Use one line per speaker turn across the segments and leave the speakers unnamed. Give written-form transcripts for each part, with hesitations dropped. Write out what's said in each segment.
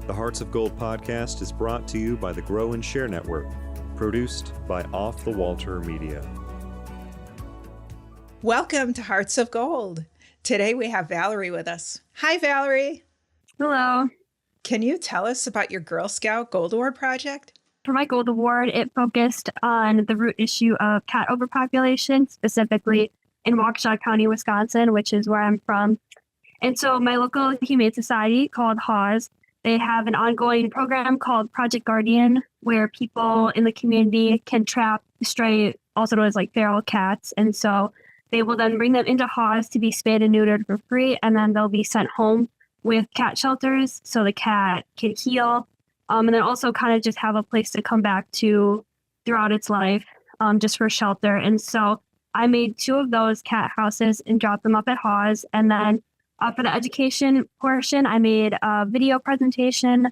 The Hearts of Gold podcast is brought to you by the Grow and Share Network, produced by Off the Walter Media.
Welcome to Hearts of Gold. Today we have Valerie with us. Hi, Valerie.
Hello.
Can you tell us about your Girl Scout Gold Award project?
For my Gold Award, it focused on the root issue of cat overpopulation, specifically in Waukesha County, Wisconsin, which is where I'm from. And so my local Humane Society called HAWS, they have an ongoing program called Project Guardian, where people in the community can trap stray, also known as like feral cats. And so they will then bring them into HAWS to be spayed and neutered for free, and then they'll be sent home with cat shelters so the cat can heal, and then also kind of just have a place to come back to throughout its life, just for shelter. And so I made 2 of those cat houses and dropped them up at HAWS, and then for the education portion, I made a video presentation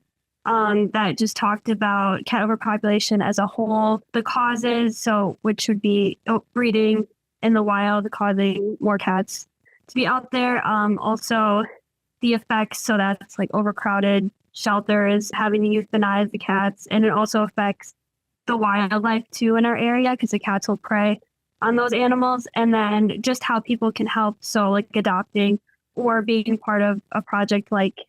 that just talked about cat overpopulation as a whole, the causes, so which would be breeding in the wild causing more cats to be out there. Also, the effects, so that's like overcrowded shelters, having to euthanize the cats, and it also affects the wildlife too in our area because the cats will prey on those animals, and then just how people can help, so like adopting or being part of a project like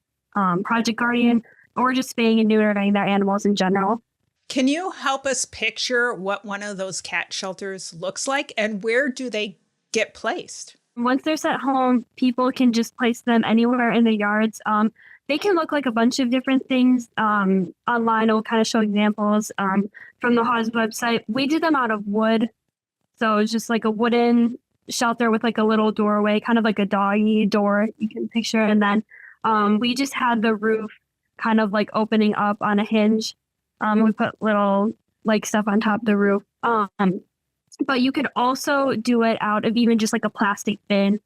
Project Guardian, or just spaying and neutering their animals in general.
Can you help us picture what one of those cat shelters looks like, and where do they get placed?
Once they're sent home, people can just place them anywhere in the yards. They can look like a bunch of different things. Online, I'll kind of show examples from the HAWS website. We did them out of wood. So it's just like a wooden shelter with like a little doorway, kind of like a doggy door you can picture. And then we just had the roof kind of like opening up on a hinge. We put little like stuff on top of the roof. But you could also do it out of even just like a plastic bin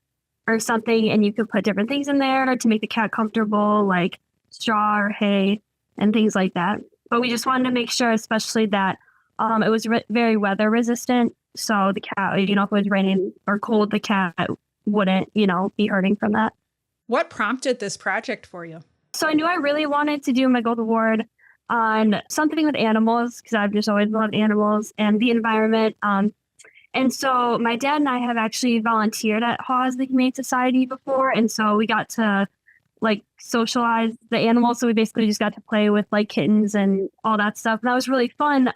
or something, and you could put different things in there to make the cat comfortable, like straw or hay and things like that. But we just wanted to make sure, especially that it was very weather resistant. So the cat, if it was raining or cold, the cat wouldn't, be hurting from that.
What prompted this project for you?
So I knew I really wanted to do my Gold Award on something with animals because I've just always loved animals and the environment. And so my dad and I have actually volunteered at HAWS, the Humane Society, before. And so we got to like socialize the animals. So we basically just got to play with like kittens and all that stuff. And that was really fun.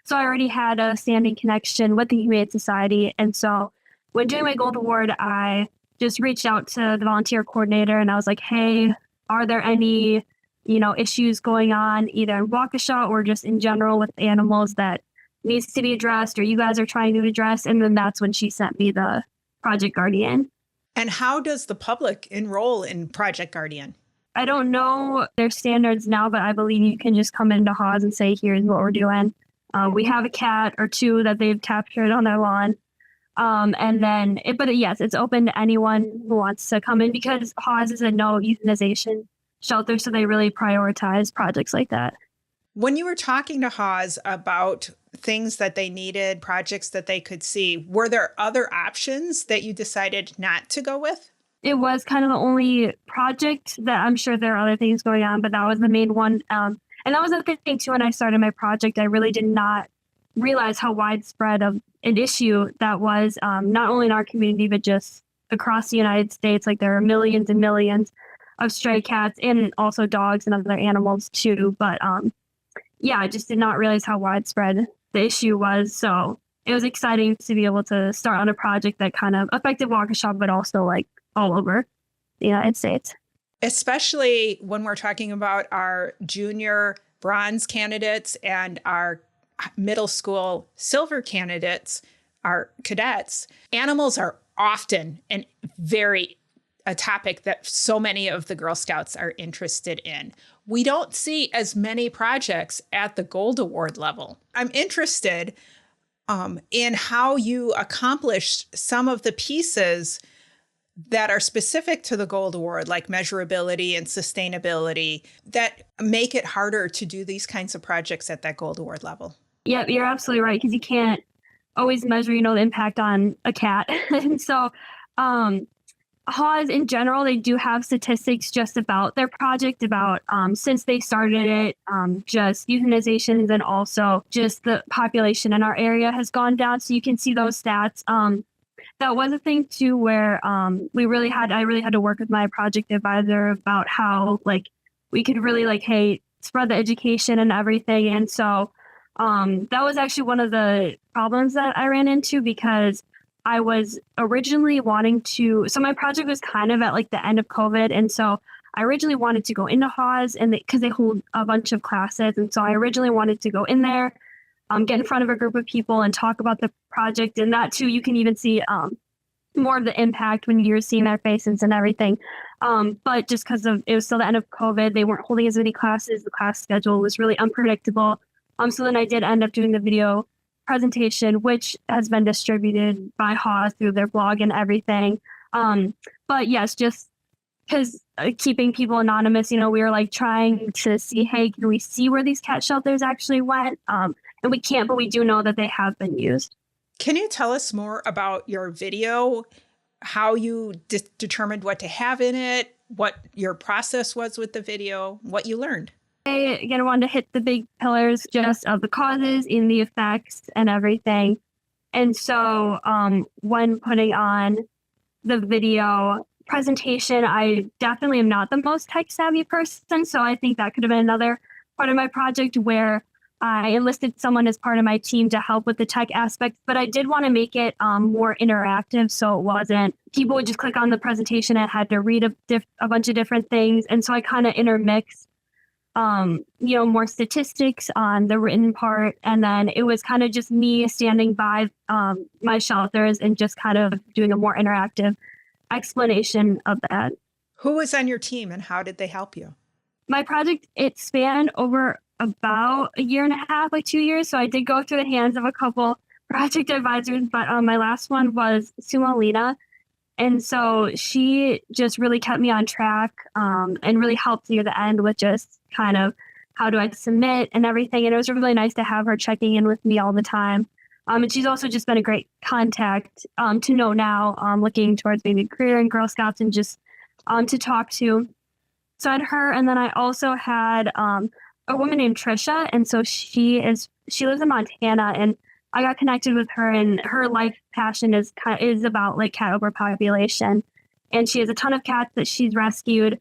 So I already had a standing connection with the Humane Society. And so when doing my Gold Award, I just reached out to the volunteer coordinator and I was like, hey, are there any, issues going on either in Waukesha or just in general with animals that needs to be addressed or you guys are trying to address? And then that's when she sent me the Project Guardian.
And how does the public enroll in Project Guardian?
I don't know their standards now, but I believe you can just come into HAWS and say, here's what we're doing. We have a cat or 2 that they've captured on their lawn. And then, yes, it's open to anyone who wants to come in because HAWS is a no euthanization shelter. So they really prioritize projects like that.
When you were talking to HAWS about things that they needed, projects that they could see, were there other options that you decided not to go with?
It was kind of the only project that I'm sure there are other things going on, but that was the main one. And that was the thing too, when I started my project, I really did not realize how widespread of an issue that was, not only in our community, but just across the United States. Like there are millions and millions of stray cats and also dogs and other animals too. But I just did not realize how widespread the issue was. So it was exciting to be able to start on a project that kind of affected Waukesha, but also like all over the United States.
Especially when we're talking about our junior bronze candidates and our middle school silver candidates, our cadets. Animals are often a topic that so many of the Girl Scouts are interested in. We don't see as many projects at the Gold Award level. I'm interested in how you accomplished some of the pieces that are specific to the Gold Award, like measurability and sustainability, that make it harder to do these kinds of projects at that Gold Award level.
Yeah, you're absolutely right, because you can't always measure, the impact on a cat. And so HAWS in general, they do have statistics just about their project, about since they started it, just euthanizations, and also just the population in our area has gone down. So you can see those stats. That was a thing too, where I really had to work with my project advisor about how like we could really like, hey, spread the education and everything. And so that was actually one of the problems that I ran into, because I was originally wanting to, so my project was kind of at like the end of COVID. And so I originally wanted to go into HAWS, and because they hold a bunch of classes. And so I originally wanted to go in there, get in front of a group of people and talk about the project. And that too, you can even see more of the impact when you're seeing their faces and everything. But just because it was still the end of COVID, they weren't holding as many classes. The class schedule was really unpredictable. So then I did end up doing the video presentation, which has been distributed by HAWS through their blog and everything. But yes, just because keeping people anonymous, we were like trying to see, hey, can we see where these cat shelters actually went? And we can't, but we do know that they have been used.
Can you tell us more about your video, how you determined what to have in it, what your process was with the video, what you learned?
I, again, wanted to hit the big pillars just of the causes and the effects and everything. And so when putting on the video presentation, I definitely am not the most tech savvy person. So I think that could have been another part of my project where I enlisted someone as part of my team to help with the tech aspect, but I did want to make it more interactive. So it wasn't, people would just click on the presentation and had to read a bunch of different things. And so I kind of intermixed more statistics on the written part. And then it was kind of just me standing by my shelters and just kind of doing a more interactive explanation of that.
Who was on your team and how did they help you?
My project, it spanned over about a year and a half, like 2 years. So I did go through the hands of a couple project advisors, but my last one was Sumalina. And so she just really kept me on track and really helped near the end with just kind of how do I submit and everything. And it was really nice to have her checking in with me all the time. And she's also just been a great contact to know now, looking towards maybe a career in Girl Scouts and just to talk to. So I had her, and then I also had a woman named Trisha. And so she lives in Montana, and I got connected with her, and her life passion is about like cat overpopulation. And she has a ton of cats that she's rescued.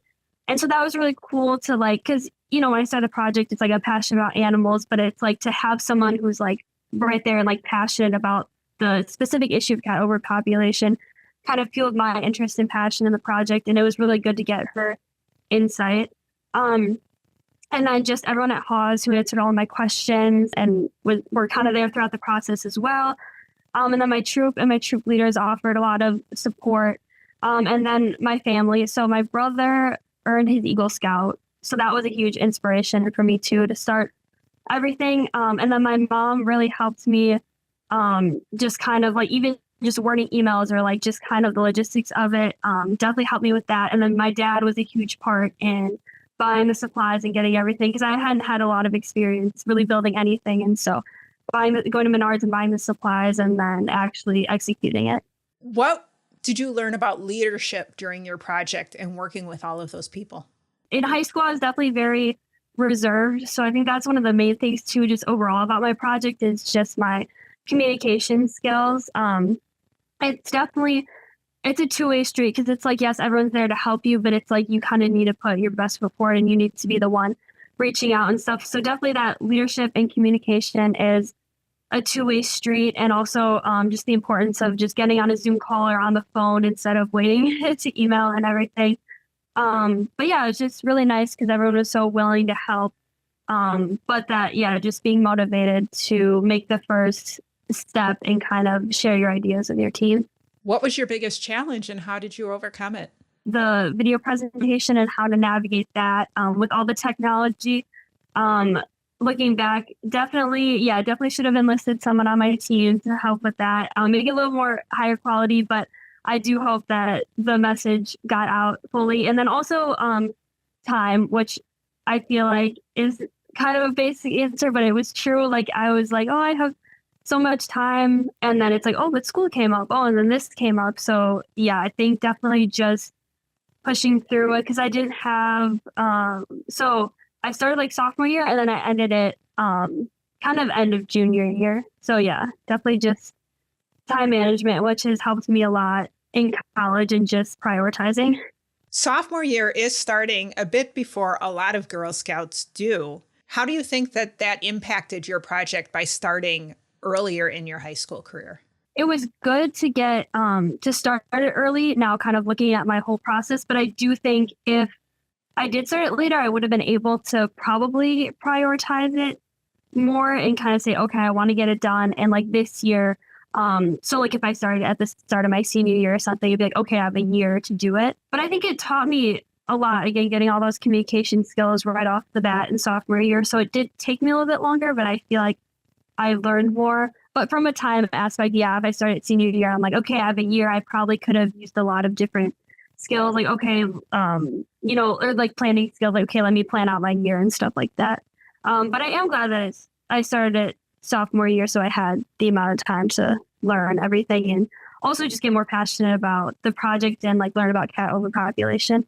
And so that was really cool to like, because, when I started the project, it's like a passion about animals, but it's like to have someone who's like right there and like passionate about the specific issue of cat overpopulation kind of fueled my interest and passion in the project. And it was really good to get her insight. And then just everyone at HAWS who answered all of my questions and were kind of there throughout the process as well. And then my troop leaders offered a lot of support. And then my family. So my brother earned his Eagle Scout. So that was a huge inspiration for me too, to start everything. And then my mom really helped me just kind of like even just wording emails or like just kind of the logistics of it. Definitely helped me with that. And then my dad was a huge part in buying the supplies and getting everything, because I hadn't had a lot of experience really building anything. And so going to Menards and buying the supplies and then actually executing it.
What did you learn about leadership during your project and working with all of those people?
In high school, I was definitely very reserved. So I think that's one of the main things too, just overall about my project, is just my communication skills. It's a two-way street, because it's like, yes, everyone's there to help you, but it's like you kind of need to put your best foot forward and you need to be the one reaching out and stuff. So definitely that leadership and communication is a two-way street. And also just the importance of just getting on a Zoom call or on the phone instead of waiting to email and everything. But yeah, it was just really nice because everyone was so willing to help. But that, yeah, just being motivated to make the first step and kind of share your ideas with your team.
What was your biggest challenge and how did you overcome it?
The video presentation and how to navigate that with all the technology. Looking back, definitely should have enlisted someone on my team to help with that. Make it a little more higher quality, but I do hope that the message got out fully. And then also time, which I feel like is kind of a basic answer, but it was true. Like I was like, oh, I have so much time, and then it's like, oh, but school came up, oh, and then this came up. So yeah, I think definitely just pushing through it, because I didn't have so I started like sophomore year, and then I ended it kind of end of junior year. So yeah, definitely just time management, which has helped me a lot in college, and just prioritizing.
Sophomore year is starting a bit before a lot of Girl Scouts do. How do you think that that impacted your project by starting earlier in your high school career?
It was good to get to start it early, now kind of looking at my whole process. But I do think if I did start it later, I would have been able to probably prioritize it more and kind of say, okay, I want to get it done. And like this year, so like if I started at the start of my senior year or something, you'd be like, okay, I have a year to do it. But I think it taught me a lot, again, getting all those communication skills right off the bat in sophomore year. So it did take me a little bit longer, but I feel like I learned more. But from a time aspect, yeah, if I started senior year, I'm like, okay, I have a year. I probably could have used a lot of different skills, like, okay, or like planning skills, like, okay, let me plan out my year and stuff like that. But I am glad that I started it sophomore year, so I had the amount of time to learn everything, and also just get more passionate about the project and like learn about cat overpopulation.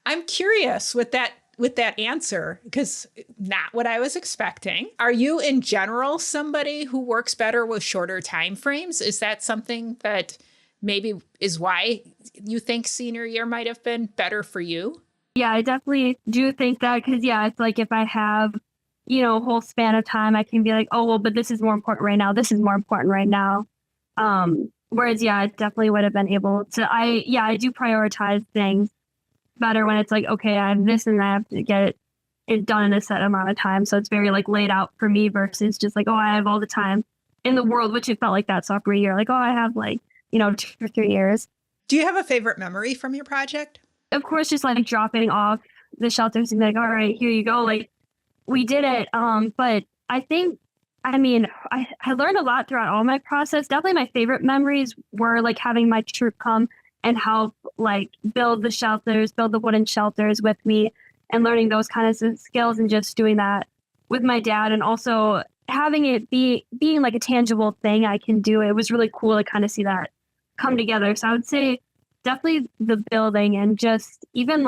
I'm curious with that answer, because not what I was expecting. Are you in general somebody who works better with shorter time frames? Is that something that maybe is why you think senior year might have been better for you?
Yeah, I definitely do think that, because yeah, it's like if I have, a whole span of time, I can be like, oh, well, but this is more important right now. This is more important right now. Whereas, yeah, I definitely would have been able to, I do prioritize things better when it's like, okay, I have this and I have to get it done in a set amount of time. So it's very like laid out for me versus just like, oh, I have all the time in the world, which it felt like that sophomore year. Like, oh, I have like, 2 or 3 years.
Do you have a favorite memory from your project?
Of course, just like dropping off the shelters and be like, all right, here you go. Like, we did it. But I think, I learned a lot throughout all my process. Definitely my favorite memories were like having my troop come and help like build the wooden shelters with me, and learning those kinds of skills, and just doing that with my dad, and also having it being like a tangible thing I can do. It was really cool to kind of see that come together. So I would say definitely the building, and just even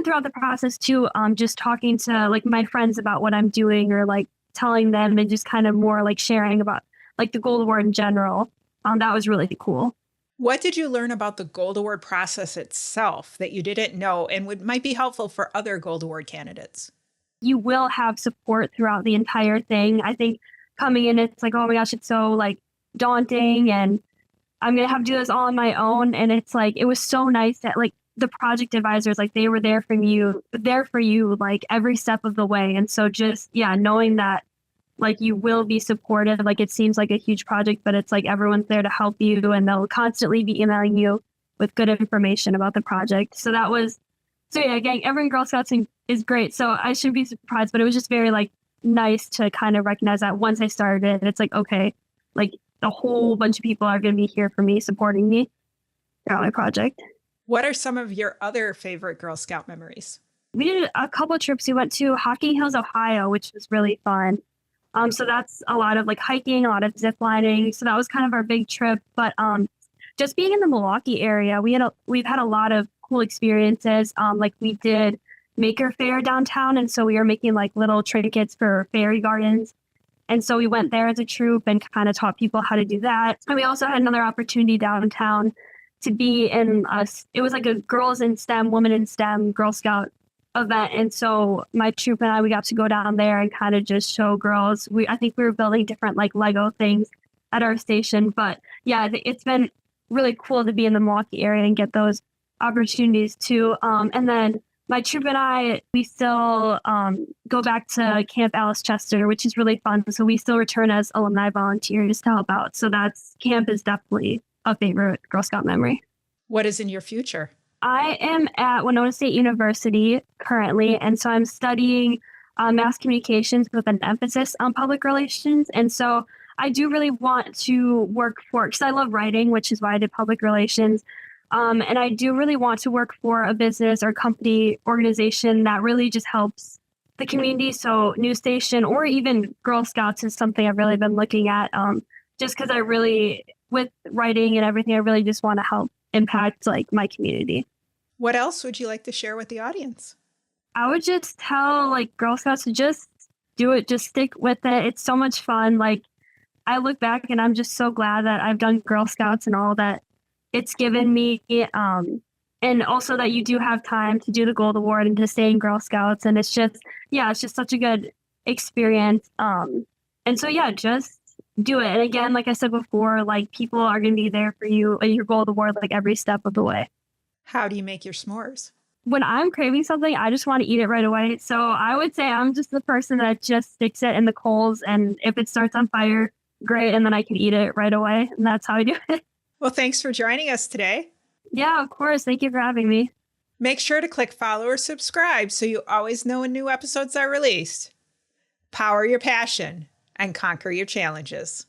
throughout the process too, just talking to like my friends about what I'm doing, or like telling them, and just kind of more like sharing about like the Gold Award in general. That was really cool.
What did you learn about the Gold Award process itself that you didn't know and might be helpful for other Gold Award candidates?
You will have support throughout the entire thing. I think coming in, it's like, oh my gosh, it's so like daunting, and I'm going to have to do this all on my own. And it's like, it was so nice that like the project advisors, like they were there for you like every step of the way. And so just, yeah, knowing that like you will be supported, like it seems like a huge project, but it's like everyone's there to help you, and they'll constantly be emailing you with good information about the project. So yeah, again, everyone Girl Scouts is great. So I shouldn't be surprised, but it was just very like nice to kind of recognize that once I started, it's like, okay, like a whole bunch of people are going to be here for me, supporting me throughout my project.
What are some of your other favorite Girl Scout memories?
We did a couple of trips. We went to Hocking Hills, Ohio, which was really fun. So that's a lot of like hiking, a lot of zip lining. So that was kind of our big trip. But just being in the Milwaukee area, we've had a lot of cool experiences. Like we did Maker Fair downtown, and so we were making like little trinkets for fairy gardens. And so we went there as a troop and kind of taught people how to do that. And we also had another opportunity downtown to be in it was like a girls in STEM, women in STEM Girl Scout event. And so my troop and we got to go down there and kind of just show girls. I think we were building different like Lego things at our station. But yeah, it's been really cool to be in the Milwaukee area and get those opportunities too. And then my troop and we still go back to Camp Alice Chester, which is really fun. So we still return as alumni volunteers to help out. So camp is definitely a favorite Girl Scout memory.
What is in your future?
I am at Winona State University currently, and so I'm studying mass communications with an emphasis on public relations. And so I do really want to work because I love writing, which is why I did public relations. And I do really want to work for a business or company organization that really just helps the community. So News Station or even Girl Scouts is something I've really been looking at, just because I really, with writing and everything, I really just want to help impact like my community.
What else would you like to share with the audience?
I would just tell like Girl Scouts to just do it, just stick with it. It's so much fun. Like I look back and I'm just so glad that I've done Girl Scouts and all that it's given me. And also that you do have time to do the Gold Award and to stay in Girl Scouts. And it's just such a good experience. And so, yeah, just do it. And again, like I said before, like people are going to be there for you at your Gold Award, like every step of the way.
How do you make your s'mores?
When I'm craving something, I just want to eat it right away. So I would say I'm just the person that just sticks it in the coals. And if it starts on fire, great. And then I can eat it right away. And that's how I do it.
Well, thanks for joining us today.
Yeah, of course. Thank you for having me.
Make sure to click follow or subscribe so you always know when new episodes are released. Power your passion and conquer your challenges.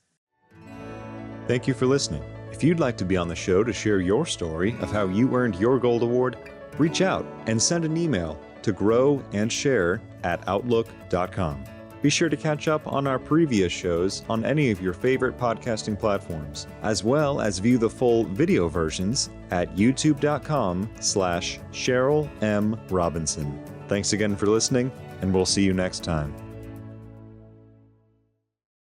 Thank you for listening. If you'd like to be on the show to share your story of how you earned your Gold Award, reach out and send an email to growandshare@outlook.com. Be sure to catch up on our previous shows on any of your favorite podcasting platforms, as well as view the full video versions at youtube.com/Cheryl M. Robinson. Thanks again for listening, and we'll see you next time.